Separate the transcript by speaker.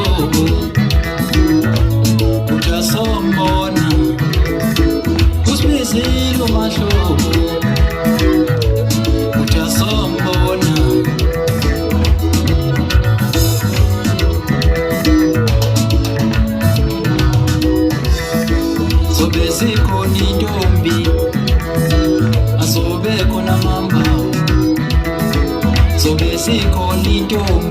Speaker 1: mashobo utasombona usibizile mashobo utasombona zobe zikhona intombi azobe khona mamba zobe zikhona intombi